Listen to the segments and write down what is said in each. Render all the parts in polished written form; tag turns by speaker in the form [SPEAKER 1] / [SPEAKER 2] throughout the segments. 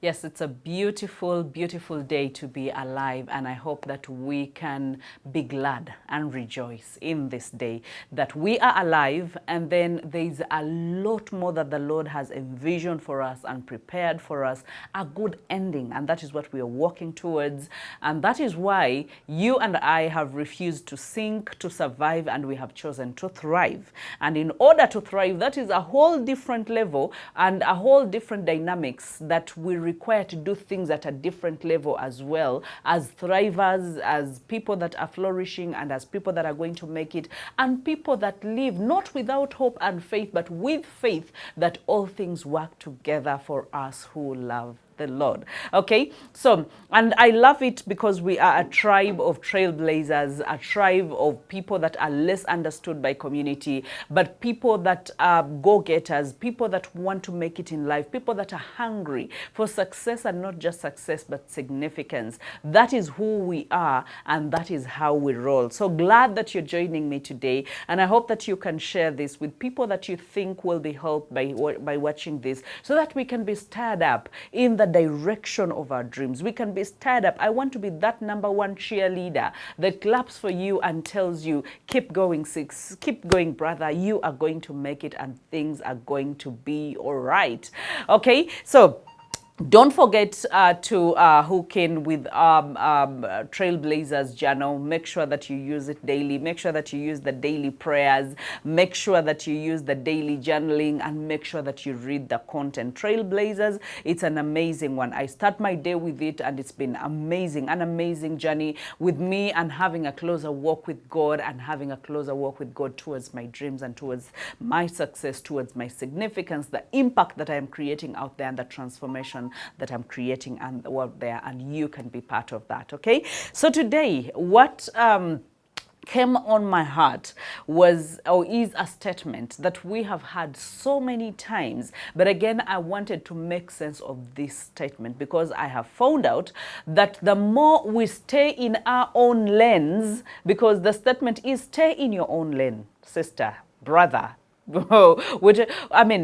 [SPEAKER 1] Yes, it's a beautiful, beautiful day to be alive, and I hope that we can be glad and rejoice in this day that we are alive, and then there's a lot more that the Lord has envisioned for us and prepared for us, a good ending, and that is what we are walking towards. And that is why you and I have refused to sink, to survive, and we have chosen to thrive. And in order to thrive, that is a whole different level and a whole different dynamics that we require to do things at a different level as well, as thrivers, as people that are flourishing, and as people that are going to make it, and people that live not without hope and faith, but with faith that all things work together for us who love the Lord. Okay, so, and I love it because we are a tribe of trailblazers, a tribe of people that are less understood by community, but people that are go-getters, people that want to make it in life, people that are hungry for success, and not just success, but significance. That is who we are, and that is how we roll. So glad that you're joining me today, and I hope that you can share this with people that you think will be helped by watching this, so that we can be stirred up in the direction of our dreams. We can be stirred up. I want to be that number one cheerleader that claps for you and tells you, keep going, sis, keep going, brother, you are going to make it and things are going to be all right. Okay, so don't forget to hook in with Trailblazers Journal. Make sure that you use it daily. Make sure that you use the daily prayers. Make sure that you use the daily journaling, and make sure that you read the content. Trailblazers, it's an amazing one. I start my day with it, and it's been amazing, an amazing journey with me, and having a closer walk with God, and having a closer walk with God towards my dreams and towards my success, towards my significance, the impact that I am creating out there, and the transformation that I'm creating and out there, and you can be part of that. Okay, so today what came on my heart was, or is, a statement that we have had so many times, but again I wanted to make sense of this statement, because I have found out that the more we stay in our own lens, because the statement is stay in your own lane, sister, brother,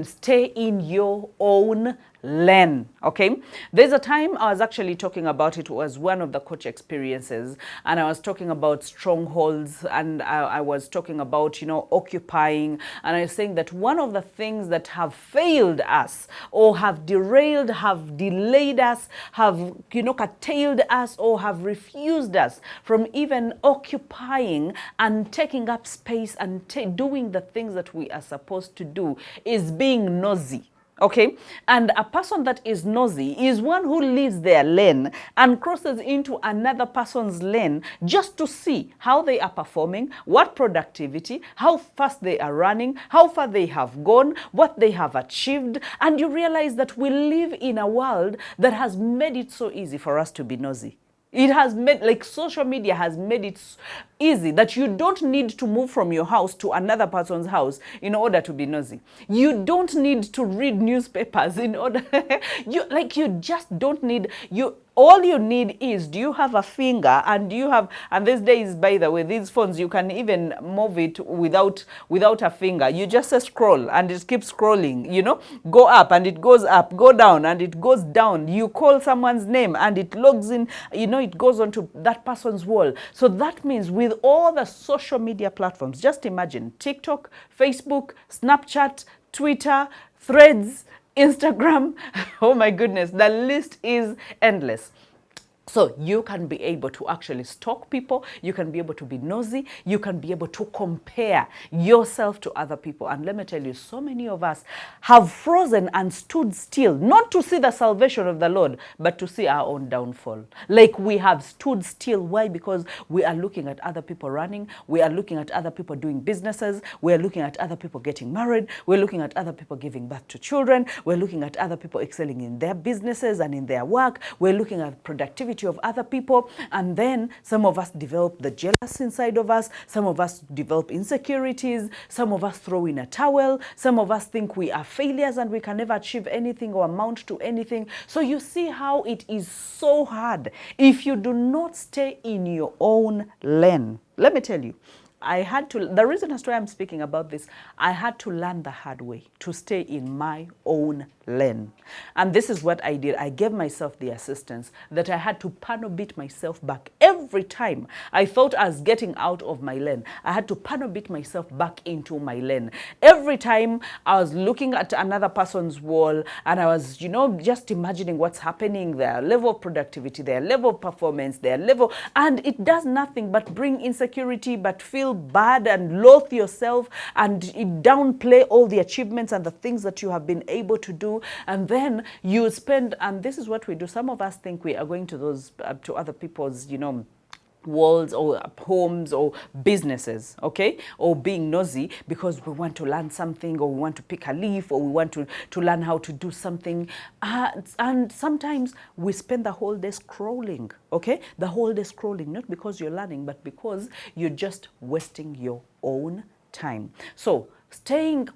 [SPEAKER 1] stay in your own lane. Okay, there's a time I was actually talking about, it was one of the coach experiences, and I was talking about strongholds, and I was talking about, occupying, and I was saying that one of the things that have failed us, or have derailed, have delayed us, have curtailed us, or have refused us from even occupying and taking up space and doing the things that we are supposed to do, is being nosy. Okay, and a person that is nosy is one who leaves their lane and crosses into another person's lane just to see how they are performing, what productivity, how fast they are running, how far they have gone, what they have achieved. And you realize that we live in a world that has made it so easy for us to be nosy. It has made, like, social media has made it easy that you don't need to move from your house to another person's house in order to be nosy. You don't need to read newspapers in order, you just don't need, all you need is, do you have a finger, and do you have, and these days, by the way, these phones, you can even move it without a finger. You just say scroll, and it keeps scrolling, go up and it goes up, go down and it goes down. You call someone's name and it logs in, it goes onto that person's wall. So that means with all the social media platforms, just imagine TikTok, Facebook, Snapchat, Twitter, Threads, Instagram, oh my goodness, the list is endless. So you can be able to actually stalk people, you can be able to be nosy, you can be able to compare yourself to other people. And let me tell you, so many of us have frozen and stood still, not to see the salvation of the Lord, but to see our own downfall. Like, we have stood still. Why? Because we are looking at other people running, we are looking at other people doing businesses, we are looking at other people getting married, we're looking at other people giving birth to children, we're looking at other people excelling in their businesses and in their work, we're looking at productivity of other people, and then some of us develop the jealous inside of us, some of us develop insecurities, some of us throw in a towel, some of us think we are failures and we can never achieve anything or amount to anything. So you see how it is so hard if you do not stay in your own lane. Let me tell you, I had to, the reason as to why I'm speaking about this, I had to learn the hard way to stay in my own lane. And this is what I did. I gave myself the assistance that I had to panel beat myself back every time I thought I was getting out of my lane. I had to panel beat myself back into my lane. Every time I was looking at another person's wall and I was, you know, just imagining what's happening there, level of productivity, their level of performance, their level, and it does nothing but bring insecurity, but feel bad and loathe yourself and downplay all the achievements and the things that you have been able to do. And then you spend, and this is what we do. Some of us think we are going to those, to other people's, you know, walls or homes or businesses, okay, or being nosy because we want to learn something, or we want to pick a leaf, or we want to learn how to do something, and sometimes we spend the whole day scrolling, okay, the whole day scrolling, not because you're learning, but because you're just wasting your own time. So staying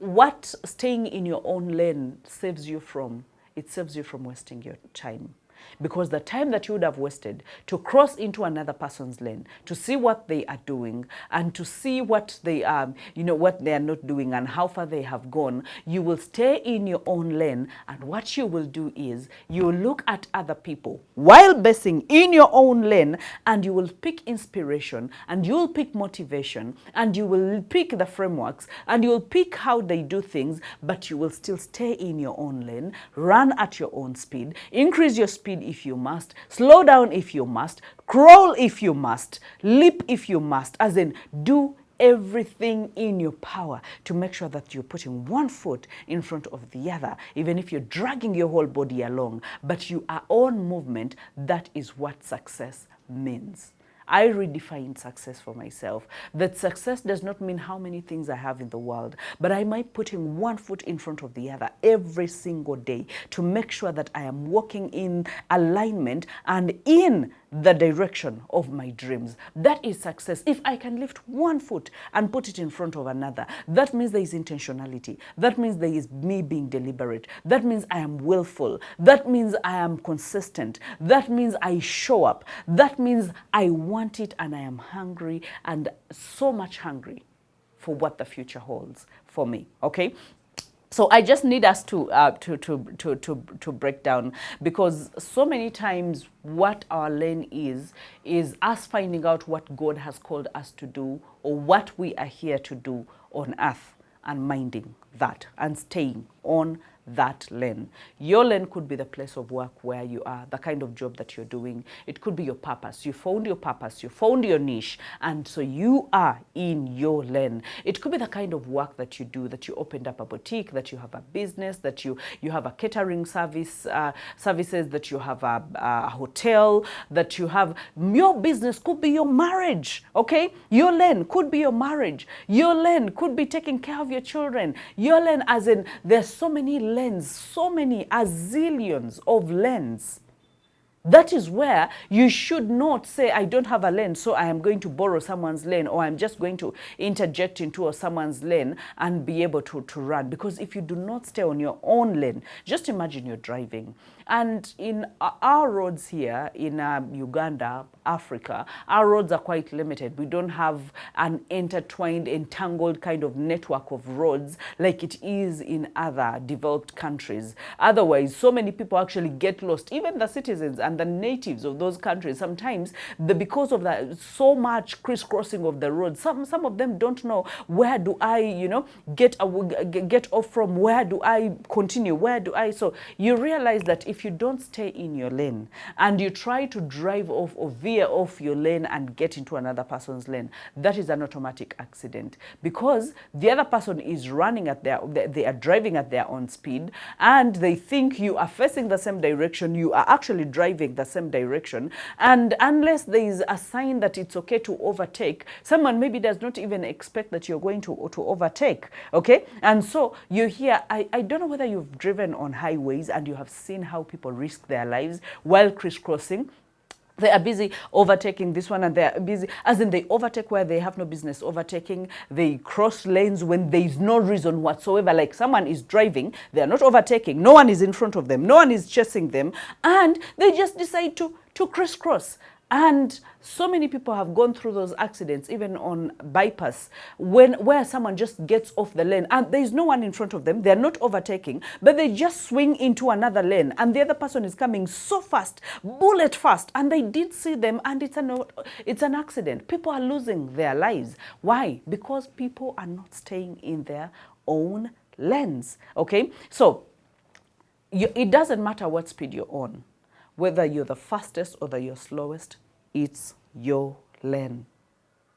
[SPEAKER 1] in your own lane saves you from, it saves you from wasting your time. Because the time that you would have wasted to cross into another person's lane, to see what they are doing and to see what they are, you know, what they are not doing and how far they have gone, you will stay in your own lane. And what you will do is you will look at other people while basing in your own lane, and you will pick inspiration, and you will pick motivation, and you will pick the frameworks, and you will pick how they do things, but you will still stay in your own lane, run at your own speed, increase your speed if you must, slow down if you must, crawl if you must, leap if you must, as in do everything in your power to make sure that you're putting one foot in front of the other, even if you're dragging your whole body along, but you are on movement. That is what success means. I redefine success for myself. That success does not mean how many things I have in the world, but I might putting one foot in front of the other every single day to make sure that I am walking in alignment and in the direction of my dreams. That is success. If I can lift one foot and put it in front of another, that means there is intentionality. That means there is me being deliberate. That means I am willful. That means I am consistent. That means I show up. That means I want it and I am hungry, and so much hungry for what the future holds for me. Okay? So I just need us to break down, because so many times what our lane is us finding out what God has called us to do, or what we are here to do on earth, and minding that and staying on that lane. Your lane could be the place of work where you are, the kind of job that you're doing. It could be your purpose. You found your purpose, you found your niche, and so you are in your lane. It could be the kind of work that you do, that you opened up a boutique, that you have a business, that you have a catering services, that you have a hotel, that you have, your business could be your marriage, okay? Your lane could be your marriage. Your lane could be taking care of your children. Your lane, as in, there's so many lanes, so many, a zillions of lanes. That is where you should not say, I don't have a lane, so I am going to borrow someone's lane, or I'm just going to interject into someone's lane and be able to run. Because if you do not stay on your own lane, just imagine you're driving. And in our roads here in Uganda, Africa, our roads are quite limited. We don't have an intertwined, entangled kind of network of roads like it is in other developed countries. Otherwise, so many people actually get lost, even the citizens and the natives of those countries. Sometimes, because of that, so much crisscrossing of the roads, some of them don't know, where do I, you know, get off from, where do I continue, where do I, so you realize that if you don't stay in your lane and you try to drive off or veer off your lane and get into another person's lane, that is an automatic accident, because the other person is running at they are driving at their own speed, and they think you are facing the same direction, you are actually driving the same direction, and unless there is a sign that it's okay to overtake, someone maybe does not even expect that you're going to overtake, okay? And so you're here, I don't know whether you've driven on highways and you have seen how people risk their lives while crisscrossing. They are busy overtaking this one, and they are busy, as in they overtake where they have no business overtaking. They cross lanes when there is no reason whatsoever. Like someone is driving, they are not overtaking, no one is in front of them, no one is chasing them, and they just decide to crisscross. And so many people have gone through those accidents, even on bypass, where someone just gets off the lane and there is no one in front of them. They're not overtaking, but they just swing into another lane and the other person is coming so fast, bullet fast, and they did see them, and it's an accident. People are losing their lives. Why? Because people are not staying in their own lanes. Okay, so it doesn't matter what speed you're on. Whether you're the fastest or you're slowest, it's your lane.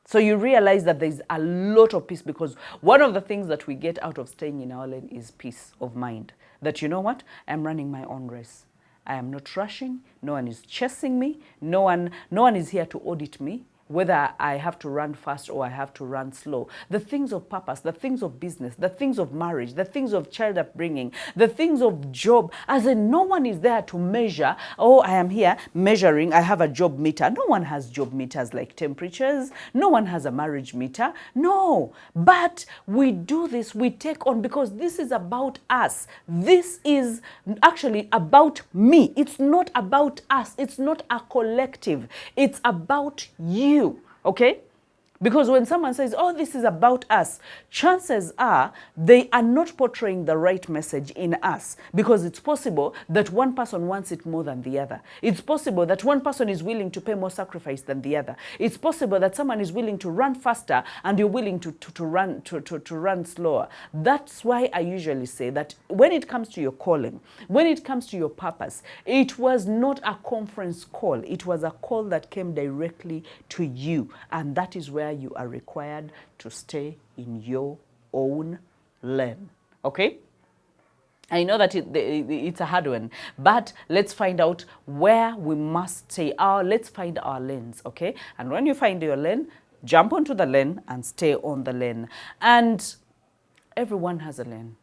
[SPEAKER 1] So you realize that there's a lot of peace, because one of the things that we get out of staying in our lane is peace of mind. That, you know what, I'm running my own race. I am not rushing. No one is chasing me. No one is here to audit me, whether I have to run fast or I have to run slow. The things of purpose, the things of business, the things of marriage, the things of child upbringing, the things of job, as in no one is there to measure, oh, I am here measuring, I have a job meter. No one has job meters like temperatures. No one has a marriage meter. No, but we do this, we take on, because this is about us. This is actually about me. It's not about us. It's not a collective. It's about you. Okay? Because when someone says, oh, this is about us, chances are they are not portraying the right message in us, because it's possible that one person wants it more than the other. It's possible that one person is willing to pay more sacrifice than the other. It's possible that someone is willing to run faster and you're willing to run slower. That's why I usually say that when it comes to your calling, when it comes to your purpose, it was not a conference call. It was a call that came directly to you. And that is where you are required to stay in your own lane. Okay? I know that it's a hard one, but let's find out where we must stay. Let's find our lanes, okay? And when you find your lane, jump onto the lane and stay on the lane. And everyone has a lane.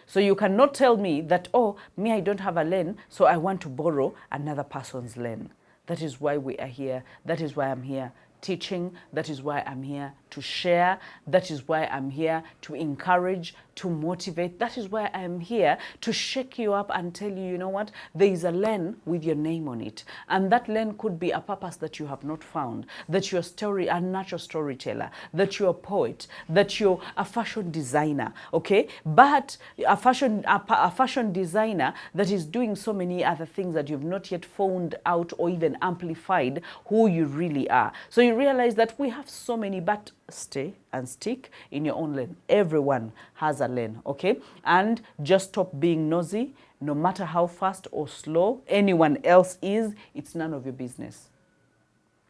[SPEAKER 1] So you cannot tell me that, oh, me, I don't have a lane, so I want to borrow another person's lane. That is why we are here. That is why I'm here teaching. That is why I'm here to share. That is why I'm here to encourage, to motivate. That is why I'm here to shake you up and tell you, you know what, there is a lane with your name on it. And that lane could be a purpose that you have not found, that you're a natural storyteller, that you're a poet, that you're a fashion designer, okay? But a fashion designer that is doing so many other things that you've not yet found out or even amplified who you really are. So you realize that we have so many, but stay and stick in your own lane. Everyone has a lane, okay? And just stop being nosy. No matter how fast or slow anyone else is, it's none of your business.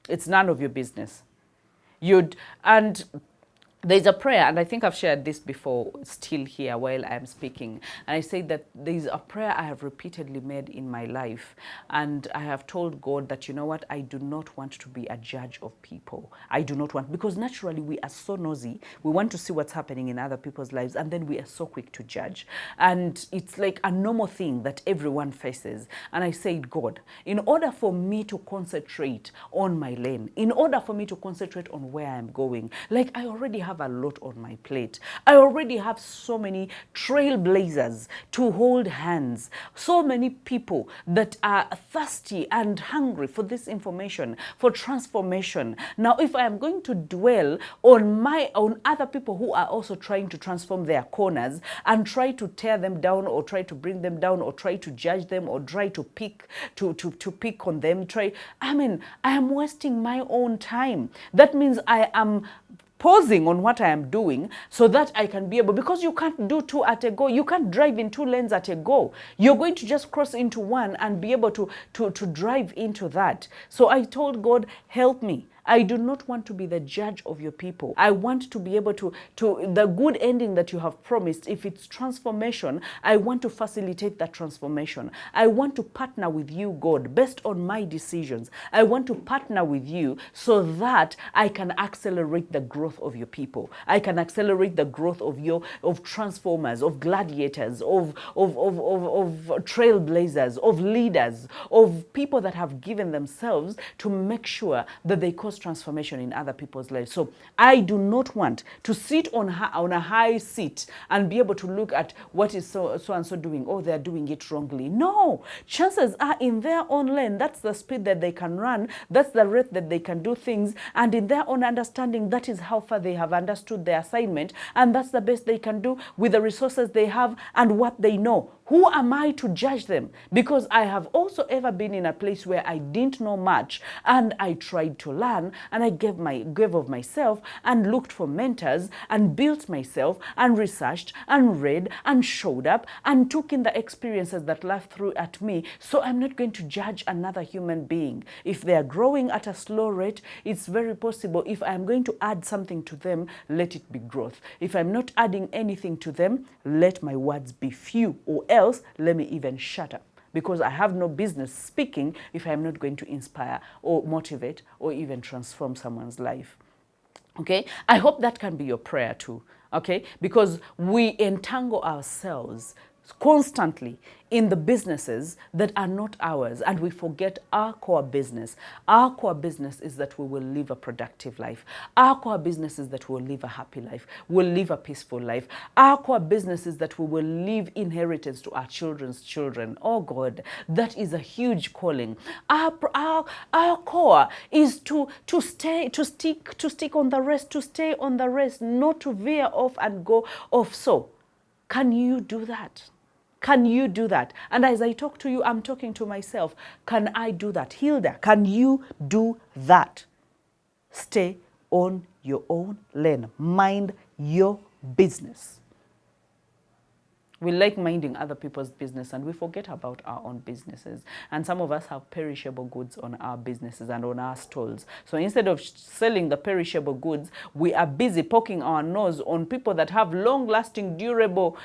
[SPEAKER 1] It's none of your business. And there's a prayer, and I think I've shared this before, still here while I'm speaking. And I say that there's a prayer I have repeatedly made in my life. And I have told God that, you know what, I do not want to be a judge of people. I do not want, because naturally we are so nosy. We want to see what's happening in other people's lives, and then we are so quick to judge. And it's like a normal thing that everyone faces. And I said, God, in order for me to concentrate on my lane, in order for me to concentrate on where I'm going, like I already have a lot on my plate. I already have so many trailblazers to hold hands, so many people that are thirsty and hungry for this information, for transformation. Now, if I am going to dwell on other people who are also trying to transform their corners and try to tear them down or try to bring them down or try to judge them or try to pick on them, I am wasting my own time. That means I am pausing on what I am doing so that I can be able, because you can't do two at a go. You can't drive in two lanes at a go. You're going to just cross into one and be able to drive into that. So I told God, help me. I do not want to be the judge of your people. I want to be able to the good ending that you have promised. If it's transformation, I want to facilitate that transformation. I want to partner with you, God, based on my decisions. I want to partner with you so that I can accelerate the growth of your people. I can accelerate the growth of transformers, of gladiators, of trailblazers, of leaders, of people that have given themselves to make sure that they cause cause transformation in other people's lives. So I do not want to sit on a high seat and be able to look at what is so and so doing. Oh, they're doing it wrongly. No, chances are in their own lane, that's the speed that they can run, that's the rate that they can do things, and in their own understanding, that is how far they have understood their assignment, and that's the best they can do with the resources they have and what they know. Who am I to judge them? Because I have also ever been in a place where I didn't know much and I tried to learn, and I gave of myself and looked for mentors and built myself and researched and read and showed up and took in the experiences that life threw at me. So I'm not going to judge another human being. If they are growing at a slow rate, it's very possible. If I'm going to add something to them, let it be growth. If I'm not adding anything to them, let my words be few, or else let me even shut up, because I have no business speaking if I'm not going to inspire or motivate or even transform someone's life. Okay, I hope that can be your prayer too. Okay, because we entangle ourselves constantly in the businesses that are not ours, and we forget our core business. Our core business is that we will live a productive life. Our core business is that we'll live a happy life. We'll live a peaceful life. Our core business is that we will leave inheritance to our children's children. Oh God, that is a huge calling. Our core is to stick on the rest, to stay on the rest, not to veer off and go off. So, can you do that? Can you do that? And as I talk to you, I'm talking to myself. Can I do that? Hilda, can you do that? Stay on your own lane. Mind your business. We like minding other people's business and we forget about our own businesses. And some of us have perishable goods on our businesses and on our stalls. So instead of selling the perishable goods, we are busy poking our nose on people that have long-lasting, durable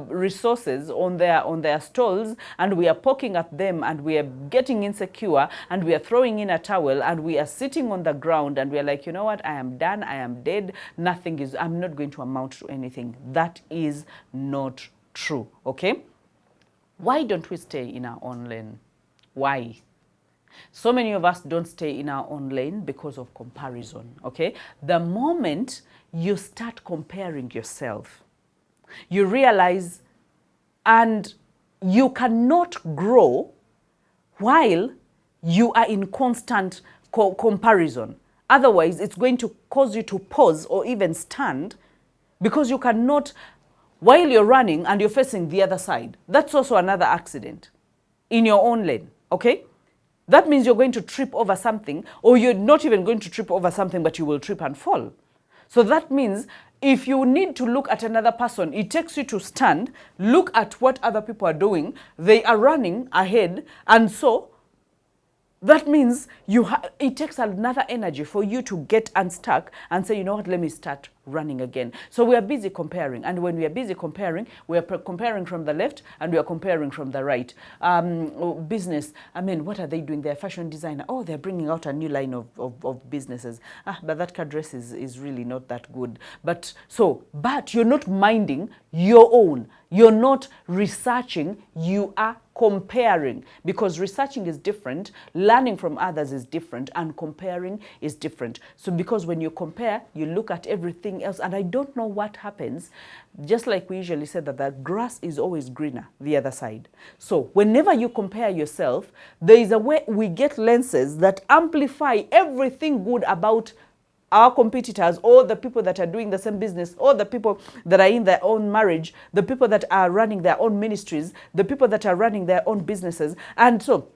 [SPEAKER 1] resources on their stalls, and we are poking at them and we are getting insecure and we are throwing in a towel and we are sitting on the ground and we are like, you know what, I am done, I am dead, I'm not going to amount to anything. That is not true. Okay, why don't we stay in our own lane? Why? So many of us don't stay in our own lane because of comparison. Okay, the moment you start comparing yourself, you realize and you cannot grow while you are in constant comparison. Otherwise, it's going to cause you to pause or even stand, because you cannot, while you're running and you're facing the other side. That's also another accident in your own lane, okay? That means you're going to trip over something, or you're not even going to trip over something, but you will trip and fall. So that means if you need to look at another person, it takes you to stand, look at what other people are doing. They are running ahead, and so that means it takes another energy for you to get unstuck and say, you know what, let me start running again. So we are busy comparing, and when we are busy comparing, we are comparing from the left and we are comparing from the right. Business, I mean, what are they doing? They're a fashion designer. Oh, they're bringing out a new line of businesses. But that dress is really not that good. But you're not minding your own. You're not researching, you are comparing, because researching is different, learning from others is different, and comparing is different. So because when you compare, you look at everything else, and I don't know what happens, just like we usually say that the grass is always greener the other side. So whenever you compare yourself, there is a way we get lenses that amplify everything good about our competitors, or the people that are doing the same business, or the people that are in their own marriage, the people that are running their own ministries, the people that are running their own businesses. And so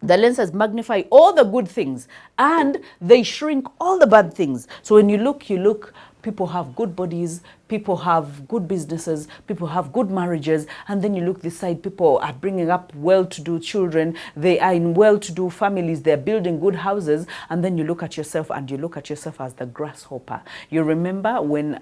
[SPEAKER 1] the lenses magnify all the good things and they shrink all the bad things. So when you look, people have good bodies, people have good businesses, people have good marriages, and then you look this side, people are bringing up well-to-do children, they are in well-to-do families, they're building good houses, and then you look at yourself and you look at yourself as the grasshopper. You remember when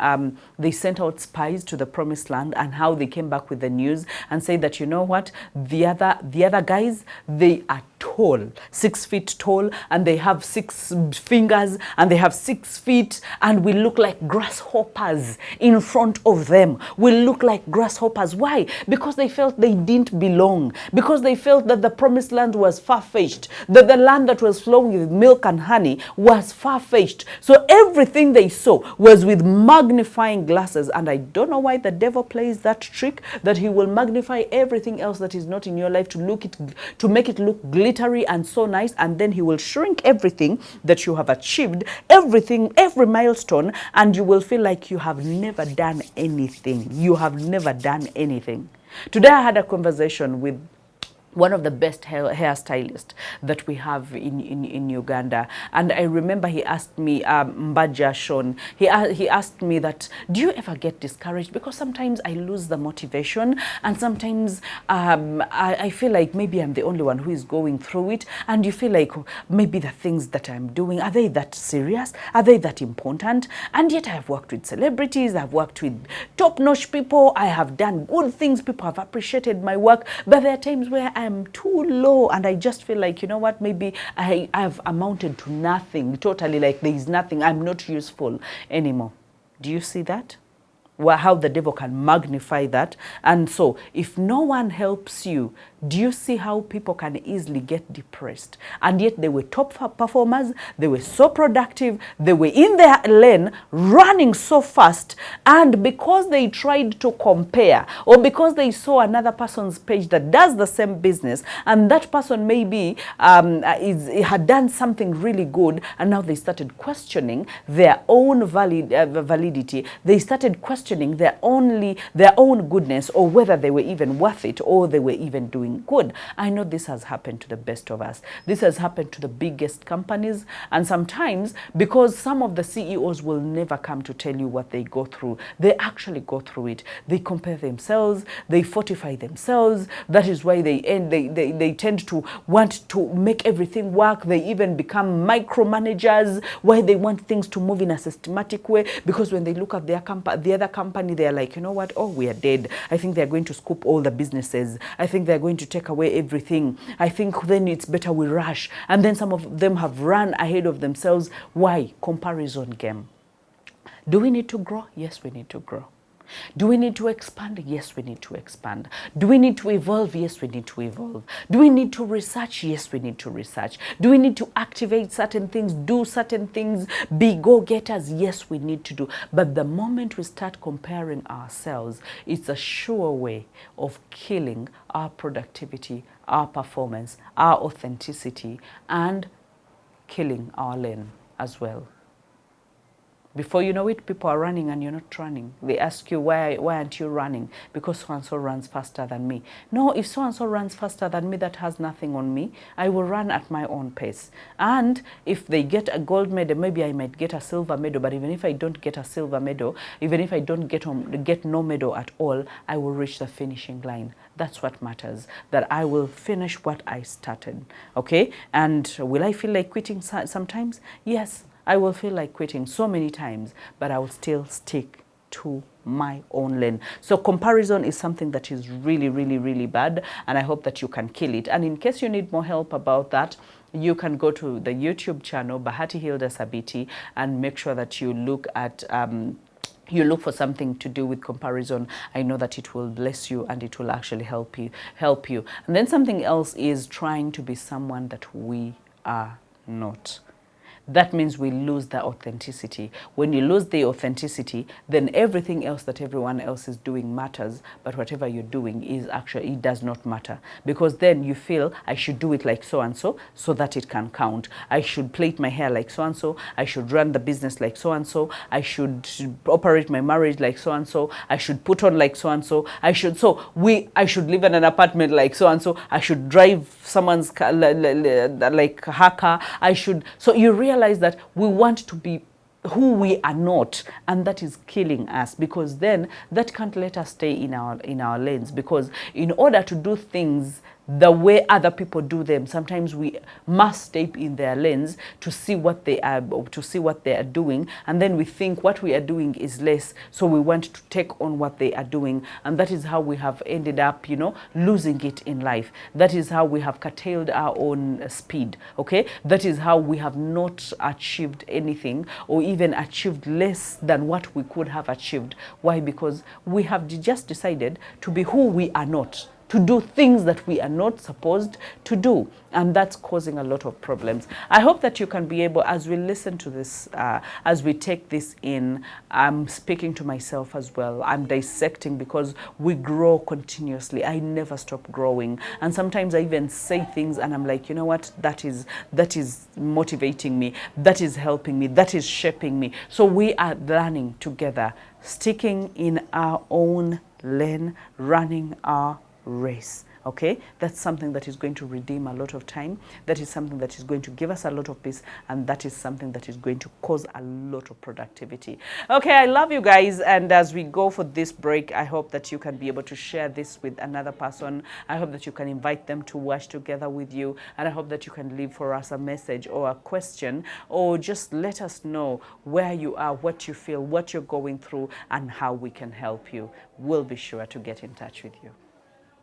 [SPEAKER 1] they sent out spies to the promised land and how they came back with the news and say that, you know what, the other guys, they are tall, 6 feet tall, and they have 6 fingers, and they have 6 feet, and we look like grasshoppers in in front of them will look like grasshoppers. Why? Because they felt they didn't belong, because they felt that the promised land was far-fetched, that the land that was flowing with milk and honey was far-fetched. So everything they saw was with magnifying glasses. And I don't know why the devil plays that trick, that he will magnify everything else that is not in your life to make it look glittery and so nice, and then he will shrink everything that you have achieved, everything, every milestone, and you will feel like you have never done anything. You have never done anything. Today I had a conversation with one of the best hairstylists that we have in Uganda. And I remember he asked me, Mbaja Shon, he asked me that, do you ever get discouraged? Because sometimes I lose the motivation, and sometimes I feel like maybe I'm the only one who is going through it, and you feel like maybe the things that I'm doing, are they that serious? Are they that important? And yet I have worked with celebrities, I've worked with top-notch people, I have done good things, people have appreciated my work, but there are times where I'm too low and I just feel like, you know what, maybe I've amounted to nothing, totally, like there is nothing, I'm not useful anymore. Do you see that? Well, how the devil can magnify that. And so if no one helps you, do you see how people can easily get depressed? And yet they were top performers, they were so productive, they were in their lane, running so fast, and because they tried to compare, or because they saw another person's page that does the same business, and that person maybe had done something really good, and now they started questioning their own validity, they started questioning their own goodness, or whether they were even worth it, or they were even doing good. I know this has happened to the best of us. This has happened to the biggest companies, and sometimes because some of the CEOs will never come to tell you what they go through, they actually go through it. They compare themselves, they fortify themselves. That is why they tend to want to make everything work. They even become micromanagers, why they want things to move in a systematic way, because when they look at the other company, they are like, you know what, oh, we are dead. I think they're going to scoop all the businesses. I think they're going to take away everything. I think then it's better we rush. And then some of them have run ahead of themselves. Why? Comparison game. Do we need to grow? Yes, we need to grow. Do we need to expand? Yes, we need to expand. Do we need to evolve? Yes, we need to evolve. Do we need to research? Yes, we need to research. Do we need to activate certain things, do certain things, be go-getters? Yes, we need to do. But the moment we start comparing ourselves, it's a sure way of killing our productivity, our performance, our authenticity, and killing our lane as well. Before you know it, people are running and you're not running. They ask you, why aren't you running? Because so-and-so runs faster than me. No, if so-and-so runs faster than me, that has nothing on me. I will run at my own pace. And if they get a gold medal, maybe I might get a silver medal. But even if I don't get a silver medal, even if I don't get no medal at all, I will reach the finishing line. That's what matters, that I will finish what I started, okay? And will I feel like quitting sometimes? Yes. I will feel like quitting so many times, but I will still stick to my own lane. So comparison is something that is really, really, really bad, and I hope that you can kill it. And in case you need more help about that, you can go to the YouTube channel, Bahati Hilda Sabiti, and make sure that you look at you look for something to do with comparison. I know that it will bless you and it will actually help you. And then something else is trying to be someone that we are not. That means we lose the authenticity. When you lose the authenticity, then everything else that everyone else is doing matters, but whatever you're doing is actually, it does not matter. Because then you feel, I should do it like so-and-so, so that it can count. I should plait my hair like so-and-so, I should run the business like so-and-so, I should operate my marriage like so-and-so, I should put on like so-and-so, I should live in an apartment like so-and-so, I should drive someone's car, like her car, so you realize that we want to be who we are not, and that is killing us, because then that can't let us stay in our lanes. Because in order to do things the way other people do them. Sometimes we must stay in their lanes to see what they are doing, and then we think what we are doing is less, so we want to take on what they are doing, and that is how we have ended up, you know, losing it in life. That is how we have curtailed our own speed. Okay, that is how we have not achieved anything, or even achieved less than what we could have achieved. Why? Because we have just decided to be who we are not, to do things that we are not supposed to do, and that's causing a lot of problems. I hope that you can be able, as we listen to this, as we take this in, I'm speaking to myself as well. I'm dissecting, because we grow continuously. I never stop growing, and sometimes I even say things and I'm like, you know what, that is motivating me, that is helping me, that is shaping me. So we are learning together, sticking in our own lane, running our race. Okay, that's something that is going to redeem a lot of time. That is something that is going to give us a lot of peace, and that is something that is going to cause a lot of productivity. Okay, I love you guys, and as we go for this break, I hope that you can be able to share this with another person. I hope that you can invite them to watch together with you, and I hope that you can leave for us a message or a question, or just let us know where you are, what you feel, what you're going through, and how we can help you. We'll be sure to get in touch with you.